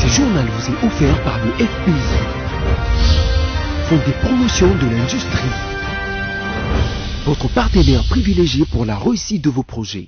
Ce journal vous est offert par le FPI, Fonds des promotions de l'industrie, votre partenaire privilégié pour la réussite de vos projets.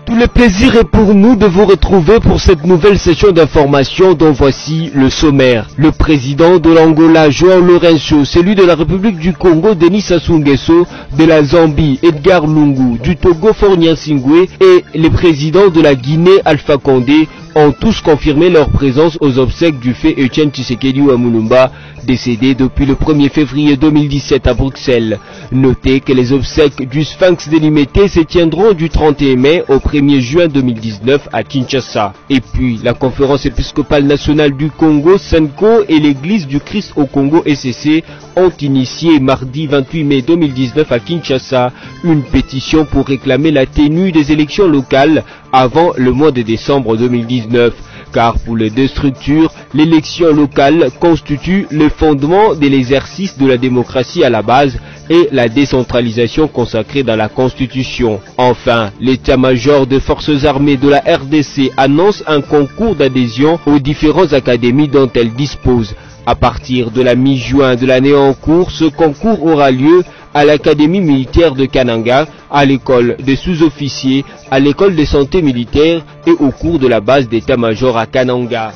Tout le plaisir est pour nous de vous retrouver pour cette nouvelle session d'information dont voici le sommaire. Le président de l'Angola, João Lourenço, celui de la République du Congo, Denis Sassou Nguesso, de la Zambie, Edgar Lungu, du Togo, Faure Gnassingbé et les présidents de la Guinée, Alpha Condé, ont tous confirmé leur présence aux obsèques du fait Etienne Tshisekedi Wamulumba, décédé depuis le 1er février 2017 à Bruxelles. Notez que les obsèques du Sphinx délimité se tiendront du 31 mai au 1er juin 2019 à Kinshasa. Et puis, la conférence épiscopale nationale du Congo, SENCO, et l'église du Christ au Congo, SCC, ont initié mardi 28 mai 2019 à Kinshasa une pétition pour réclamer la tenue des élections locales avant le mois de décembre 2019. Car pour les deux structures, l'élection locale constitue le fondement de l'exercice de la démocratie à la base et la décentralisation consacrée dans la Constitution. Enfin, l'état-major des forces armées de la RDC annonce un concours d'adhésion aux différentes académies dont elle dispose. À partir de la mi-juin de l'année en cours, ce concours aura lieu à l'Académie militaire de Kananga, à l'école des sous-officiers, à l'école de santé militaire et au cours de la base d'état-major à Kananga.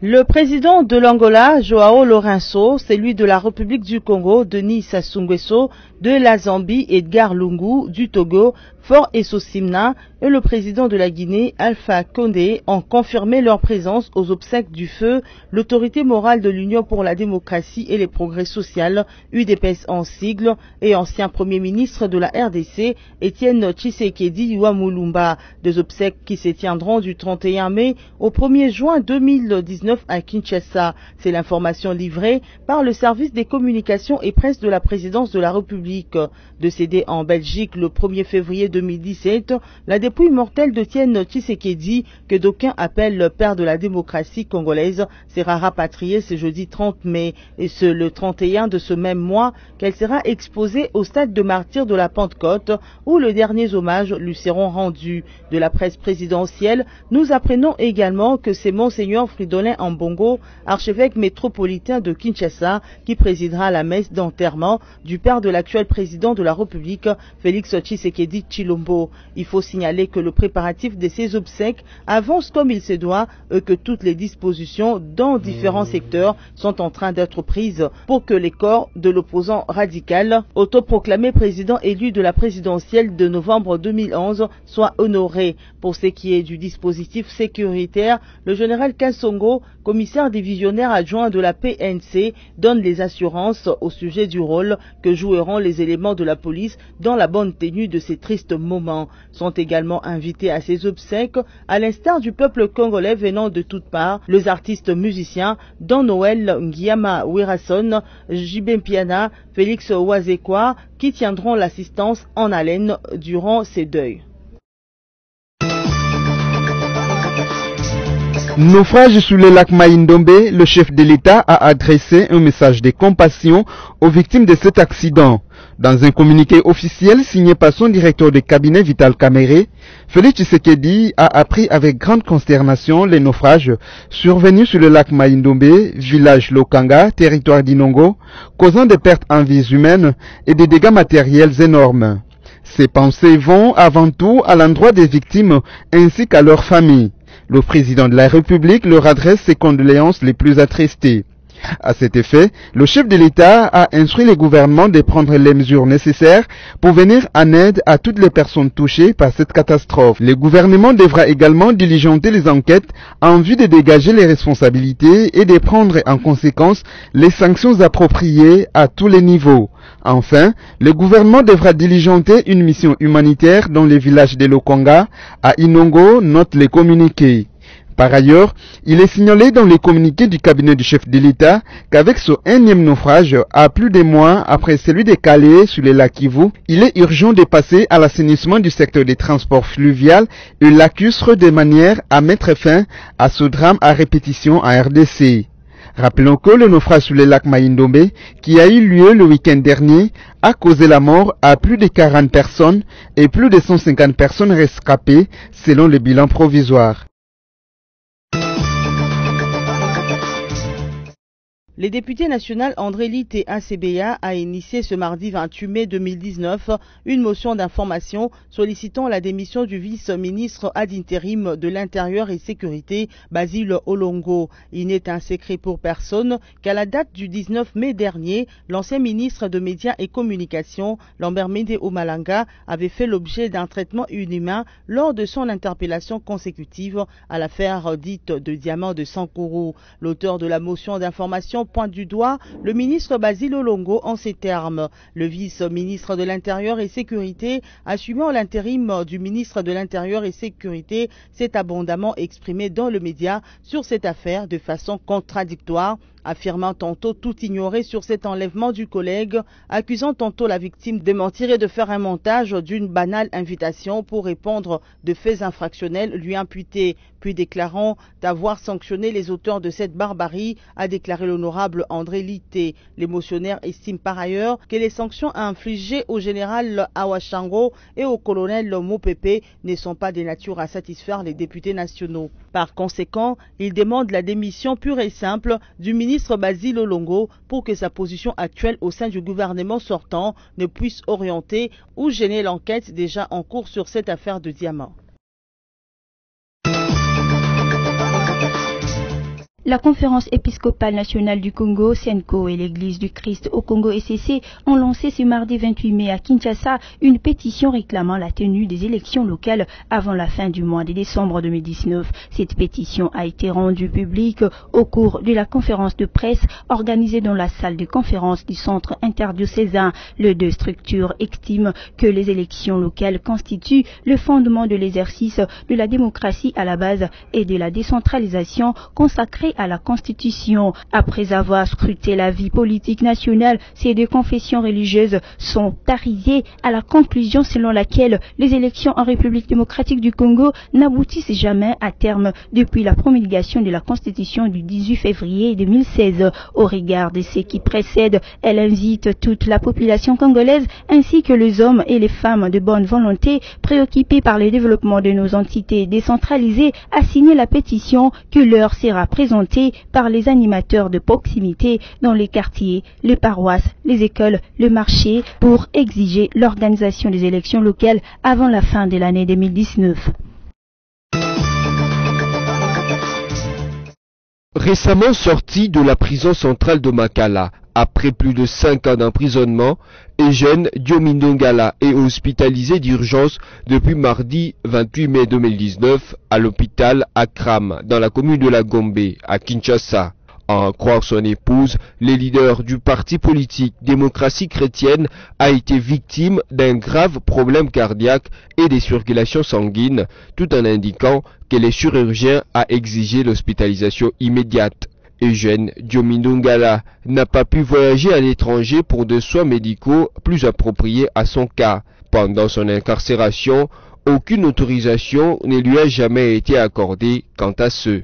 Le président de l'Angola, João Lourenço, celui de la République du Congo, Denis Sassou Nguesso, de la Zambie, Edgar Lungu, du Togo, Faure Gnassingbé et le président de la Guinée, Alpha Condé, ont confirmé leur présence aux obsèques du feu, l'autorité morale de l'Union pour la démocratie et les progrès sociaux, UDPS en sigle, et ancien premier ministre de la RDC, Etienne Tshisekedi Wamulumba, des obsèques qui se tiendront du 31 mai au 1er juin 2019 à Kinshasa. C'est l'information livrée par le service des communications et presse de la présidence de la République. Décédé en Belgique le 1er février 2017, la dépouille mortelle d'Etienne Tshisekedi, que d'aucuns appellent le père de la démocratie congolaise, sera rapatriée ce jeudi 30 mai, et c'est le 31 de ce même mois qu'elle sera exposée au stade de martyrs de la Pentecôte, où les derniers hommages lui seront rendus. De la presse présidentielle, nous apprenons également que c'est Monseigneur Fridolin Ambongo, archevêque métropolitain de Kinshasa, qui présidera la messe d'enterrement du père de l'actuel président de la République, Félix Tshisekedi Tshilombo. Il faut signaler que le préparatif de ces obsèques avance comme il se doit et que toutes les dispositions dans différents secteurs sont en train d'être prises pour que les corps de l'opposant radical, autoproclamé président élu de la présidentielle de novembre 2011, soient honorés. Pour ce qui est du dispositif sécuritaire, le général Kassongo, commissaire divisionnaire adjoint de la PNC, donne les assurances au sujet du rôle que joueront les éléments de la police dans la bonne tenue de ces tristes moments. Sont également invités à ces obsèques, à l'instar du peuple congolais venant de toutes parts, les artistes musiciens Don Noël Ngiama Wirason, Jibem Piana, Félix Wazekwa, qui tiendront l'assistance en haleine durant ces deuils. Naufrage sous le lac Mai-Ndombe, le chef de l'État a adressé un message de compassion aux victimes de cet accident. Dans un communiqué officiel signé par son directeur de cabinet Vital Kamerhe, Félix Tshisekedi a appris avec grande consternation les naufrages survenus sur le lac Mai-Ndombe, village Lokanga, territoire d'Inongo, causant des pertes en vies humaines et des dégâts matériels énormes. Ces pensées vont avant tout à l'endroit des victimes ainsi qu'à leurs familles. Le président de la République leur adresse ses condoléances les plus attristées. À cet effet, le chef de l'État a instruit le gouvernement de prendre les mesures nécessaires pour venir en aide à toutes les personnes touchées par cette catastrophe. Le gouvernement devra également diligenter les enquêtes en vue de dégager les responsabilités et de prendre en conséquence les sanctions appropriées à tous les niveaux. Enfin, le gouvernement devra diligenter une mission humanitaire dans les villages de Lokanga, à Inongo, note les communiqués. Par ailleurs, il est signalé dans les communiqués du cabinet du chef de l'État qu'avec ce énième naufrage, à plus de mois après celui de Calais sur le lac Kivu, il est urgent de passer à l'assainissement du secteur des transports fluvial et lacustre de manière à mettre fin à ce drame à répétition en RDC. Rappelons que le naufrage sur le lac Mai-Ndombe, qui a eu lieu le week-end dernier, a causé la mort à plus de 40 personnes et plus de 150 personnes rescapées selon le bilan provisoire. Les députés nationaux André Litt et ACBA a initié ce mardi 28 mai 2019 une motion d'information sollicitant la démission du vice-ministre ad intérim de l'Intérieur et Sécurité, Basile Olongo. Il n'est un secret pour personne qu'à la date du 19 mai dernier, l'ancien ministre de Médias et Communications, Lambert Mende Omalanga, avait fait l'objet d'un traitement inhumain lors de son interpellation consécutive à l'affaire dite de diamant de Sankourou. L'auteur de la motion d'information pointe du doigt le ministre Basile Olongo en ces termes. Le vice-ministre de l'Intérieur et Sécurité, assumant l'intérim du ministre de l'Intérieur et Sécurité, s'est abondamment exprimé dans le média sur cette affaire de façon contradictoire, affirmant tantôt tout ignorer sur cet enlèvement du collègue, accusant tantôt la victime de mentir et de faire un montage d'une banale invitation pour répondre de faits infractionnels lui imputés, puis déclarant d'avoir sanctionné les auteurs de cette barbarie, a déclaré l'honorable André Litt. L'émotionnaire estime par ailleurs que les sanctions infligées au général Awashango et au colonel Mopepe ne sont pas de nature à satisfaire les députés nationaux. Par conséquent, il demande la démission pure et simple du ministre Basile Olongo pour que sa position actuelle au sein du gouvernement sortant ne puisse orienter ou gêner l'enquête déjà en cours sur cette affaire de diamant. La Conférence épiscopale nationale du Congo, CENCO, et l'Église du Christ au Congo ECC ont lancé ce mardi 28 mai à Kinshasa une pétition réclamant la tenue des élections locales avant la fin du mois de décembre 2019. Cette pétition a été rendue publique au cours de la conférence de presse organisée dans la salle de conférence du Centre interdiocésain. Les deux structures estiment que les élections locales constituent le fondement de l'exercice de la démocratie à la base et de la décentralisation consacrée à la Constitution. Après avoir scruté la vie politique nationale, ces deux confessions religieuses sont arrivées à la conclusion selon laquelle les élections en République démocratique du Congo n'aboutissent jamais à terme depuis la promulgation de la Constitution du 18 février 2016. Au regard de ce qui précède, elle invite toute la population congolaise ainsi que les hommes et les femmes de bonne volonté préoccupés par le développement de nos entités décentralisées à signer la pétition que leur sera présentée par les animateurs de proximité dans les quartiers, les paroisses, les écoles, le marché pour exiger l'organisation des élections locales avant la fin de l'année 2019. Récemment sorti de la prison centrale de Makala, après plus de 5 ans d'emprisonnement, Eugène Diomindongala est hospitalisé d'urgence depuis mardi 28 mai 2019 à l'hôpital Akram, dans la commune de la Gombe, à Kinshasa. À en croire son épouse, le leader du parti politique Démocratie chrétienne a été victime d'un grave problème cardiaque et des circulations sanguines, tout en indiquant que les chirurgiens a exigé l'hospitalisation immédiate. Eugène Diomindongala n'a pas pu voyager à l'étranger pour des soins médicaux plus appropriés à son cas. Pendant son incarcération, aucune autorisation ne lui a jamais été accordée quant à ce.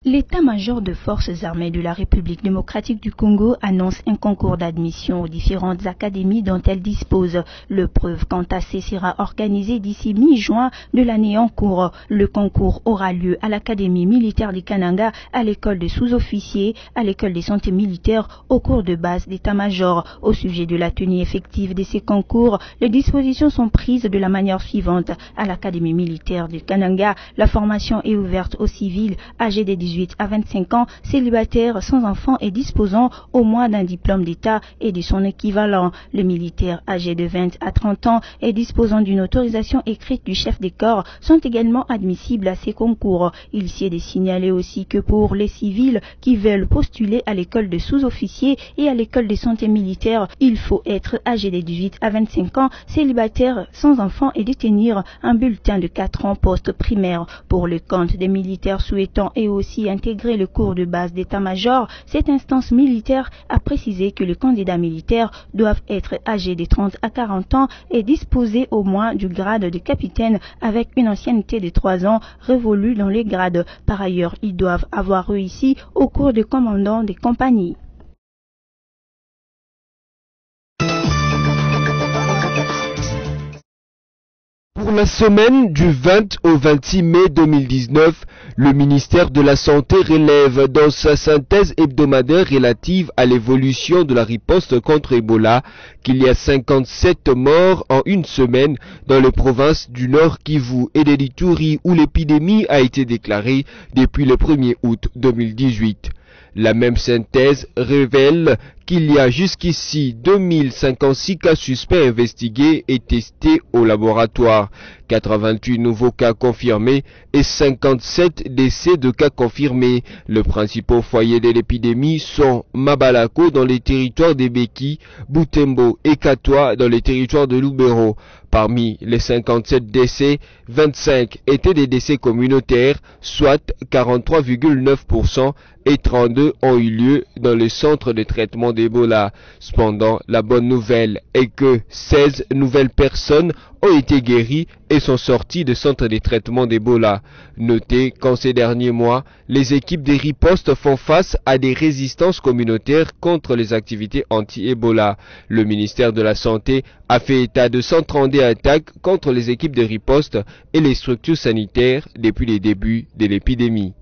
L'état-major de forces armées de la République démocratique du Congo annonce un concours d'admission aux différentes académies dont elle dispose. L'épreuve quant à ce sera organisée d'ici mi-juin de l'année en cours. Le concours aura lieu à l'Académie militaire de Kananga, à l'école des sous-officiers, à l'école des santé militaires, au cours de base d'état-major. Au sujet de la tenue effective de ces concours, les dispositions sont prises de la manière suivante. À l'Académie militaire de Kananga, la formation est ouverte aux civils âgés de 18 à 25 ans, célibataires, sans enfants et disposant au moins d'un diplôme d'État et de son équivalent. Les militaires âgés de 20 à 30 ans et disposant d'une autorisation écrite du chef des corps sont également admissibles à ces concours. Il s'y est de signaler aussi que pour les civils qui veulent postuler à l'école de sous-officiers et à l'école de santé militaire, il faut être âgé de 18 à 25 ans, célibataire, sans enfants et détenir un bulletin de 4 ans post-primaire. Pour le compte des militaires souhaitant et aussi intégrer le cours de base d'état-major, cette instance militaire a précisé que les candidats militaires doivent être âgés de 30 à 40 ans et disposer au moins du grade de capitaine avec une ancienneté de 3 ans révolue dans les grades. Par ailleurs, ils doivent avoir réussi au cours de commandant des compagnies. Pour la semaine du 20 au 26 mai 2019, le ministère de la Santé relève dans sa synthèse hebdomadaire relative à l'évolution de la riposte contre Ebola qu'il y a 57 morts en une semaine dans les provinces du Nord Kivu et de l'Ituri où l'épidémie a été déclarée depuis le 1er août 2018. La même synthèse révèle qu'il y a jusqu'ici 2056 cas suspects investigués et testés au laboratoire, 88 nouveaux cas confirmés et 57 décès de cas confirmés. Les principaux foyers de l'épidémie sont Mabalako dans les territoires des Beki, Butembo et Katwa dans les territoires de Lubero. Parmi les 57 décès, 25 étaient des décès communautaires, soit 43,9%, et 32 ont eu lieu dans le centre de traitement d'Ebola. Cependant, la bonne nouvelle est que 16 nouvelles personnes ont été guéries et sont sorties de centres de traitement d'Ebola. Notez qu'en ces derniers mois, les équipes des ripostes font face à des résistances communautaires contre les activités anti-Ebola. Le ministère de la Santé a fait état de 132 attaques contre les équipes de riposte et les structures sanitaires depuis les débuts de l'épidémie.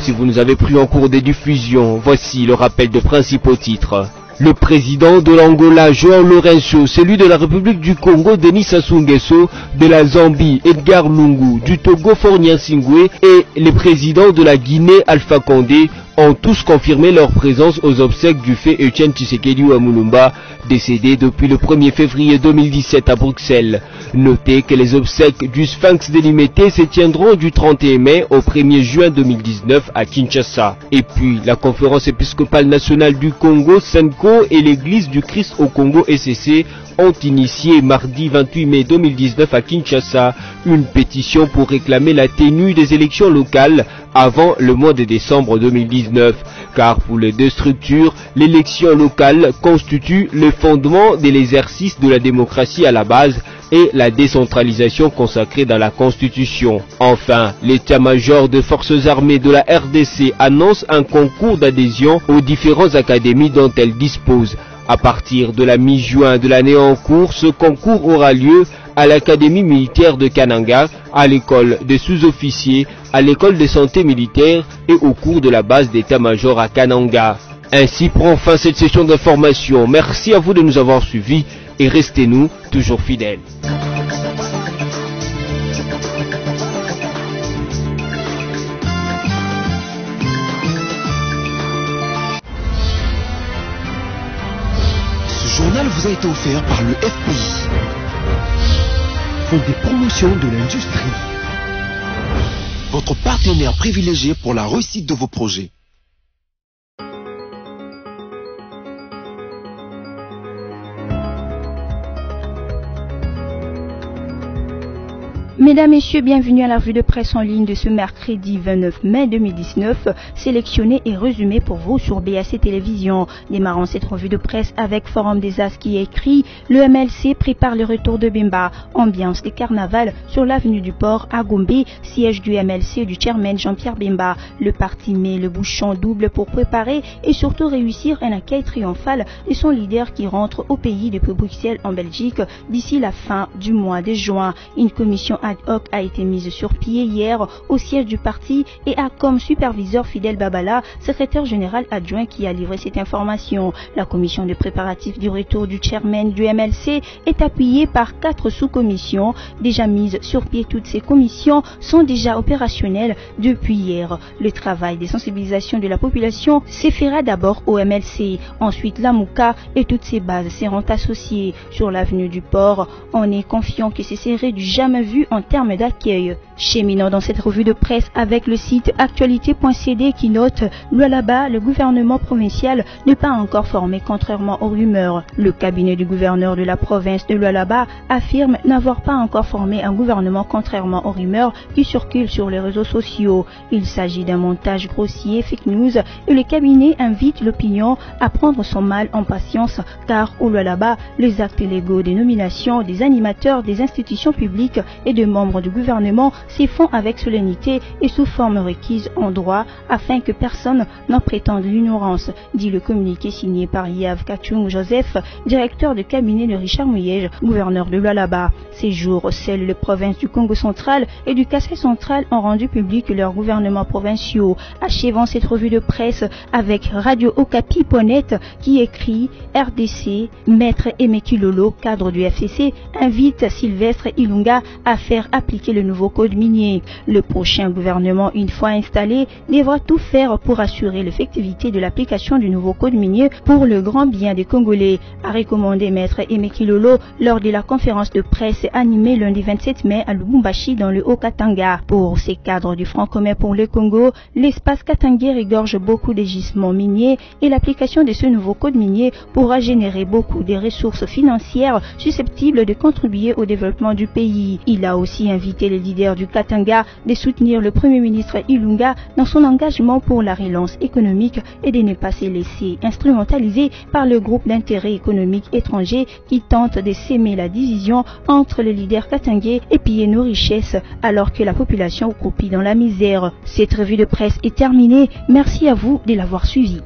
Si vous nous avez pris en cours des diffusions, voici le rappel de principaux titres. Le président de l'Angola, João Lourenço, celui de la République du Congo, Denis Sassou Nguesso, de la Zambie, Edgar Lungu, du Togo, Faure Gnassingbe et les présidents de la Guinée, Alpha Condé, ont tous confirmé leur présence aux obsèques du fait Etienne Tshisekedi Mulumba, décédé depuis le 1er février 2017 à Bruxelles. Notez que les obsèques du Sphinx délimité se tiendront du 31 mai au 1er juin 2019 à Kinshasa. Et puis, la conférence épiscopale nationale du Congo, SENCO, et l'église du Christ au Congo, SCC, ont initié mardi 28 mai 2019 à Kinshasa une pétition pour réclamer la tenue des élections locales avant le mois de décembre 2019, car pour les deux structures, l'élection locale constitue le fondement de l'exercice de la démocratie à la base et la décentralisation consacrée dans la Constitution. Enfin, l'état-major des forces armées de la RDC annonce un concours d'adhésion aux différentes académies dont elle dispose. À partir de la mi-juin de l'année en cours, ce concours aura lieu à l'Académie militaire de Kananga, à l'école des sous-officiers, à l'école de santé militaire et au cours de la base d'état-major à Kananga. Ainsi prend fin cette session d'information. Merci à vous de nous avoir suivis et restez-nous toujours fidèles. Ce journal vous a été offert par le FPI, Fonds des promotions de l'industrie, votre partenaire privilégié pour la réussite de vos projets. Mesdames, Messieurs, bienvenue à la revue de presse en ligne de ce mercredi 29 mai 2019, sélectionnée et résumée pour vous sur BAC Télévision. Démarrons cette revue de presse avec Forum des As qui écrit « Le MLC prépare le retour de Bemba. Ambiance de carnaval sur l'avenue du Port à Gombe, siège du MLC du chairman Jean-Pierre Bemba. Le parti met le bouchon double pour préparer et surtout réussir un accueil triomphal de son leader qui rentre au pays depuis Bruxelles en Belgique d'ici la fin du mois de juin. Une commission ad hoc a été mise sur pied hier au siège du parti et a comme superviseur Fidel Babala, secrétaire général adjoint qui a livré cette information. La commission de préparatifs du retour du chairman du MLC est appuyée par 4 sous-commissions déjà mises sur pied. Toutes ces commissions sont déjà opérationnelles depuis hier. Le travail de sensibilisation de la population s'effera d'abord au MLC, ensuite la Mouka et toutes ses bases seront associées. Sur l'avenue du Port, on est confiant que ce serait du jamais vu en termes d'accueil. Cheminant dans cette revue de presse avec le site actualité.cd qui note « Lualaba, le gouvernement provincial n'est pas encore formé contrairement aux rumeurs. Le cabinet du gouverneur de la province de Lualaba affirme n'avoir pas encore formé un gouvernement contrairement aux rumeurs qui circulent sur les réseaux sociaux. Il s'agit d'un montage grossier, fake news, et le cabinet invite l'opinion à prendre son mal en patience car au Lualaba, les actes légaux des nominations des animateurs des institutions publiques et de des membres du gouvernement s'y font avec solennité et sous forme requise en droit afin que personne n'en prétende l'ignorance, dit le communiqué signé par Yav Kachung Joseph, directeur de cabinet de Richard Mouyej, gouverneur de Lualaba. Ces jours, seules les provinces du Congo central et du Kassai central ont rendu public leurs gouvernements provinciaux. Achevant cette revue de presse avec Radio Okapi.net qui écrit RDC, Maître Emeki Lolo, cadre du FCC, invite Sylvestre Ilunga à faire appliquer le nouveau code minier. Le prochain gouvernement, une fois installé, devra tout faire pour assurer l'effectivité de l'application du nouveau code minier pour le grand bien des Congolais, a recommandé Maître Emeki Lolo lors de la conférence de presse animée lundi 27 mai à Lubumbashi dans le Haut-Katanga. Pour ces cadres du Front commun pour le Congo, l'espace katangais regorge beaucoup de gisements miniers et l'application de ce nouveau code minier pourra générer beaucoup de ressources financières susceptibles de contribuer au développement du pays. Il a aussi invité les leaders du Katanga de soutenir le Premier ministre Ilunga dans son engagement pour la relance économique et de ne pas se laisser instrumentaliser par le groupe d'intérêt économique étranger qui tente de s'aimer la division entre les leaders katangais et piller nos richesses alors que la population croupit dans la misère. Cette revue de presse est terminée. Merci à vous de l'avoir suivi.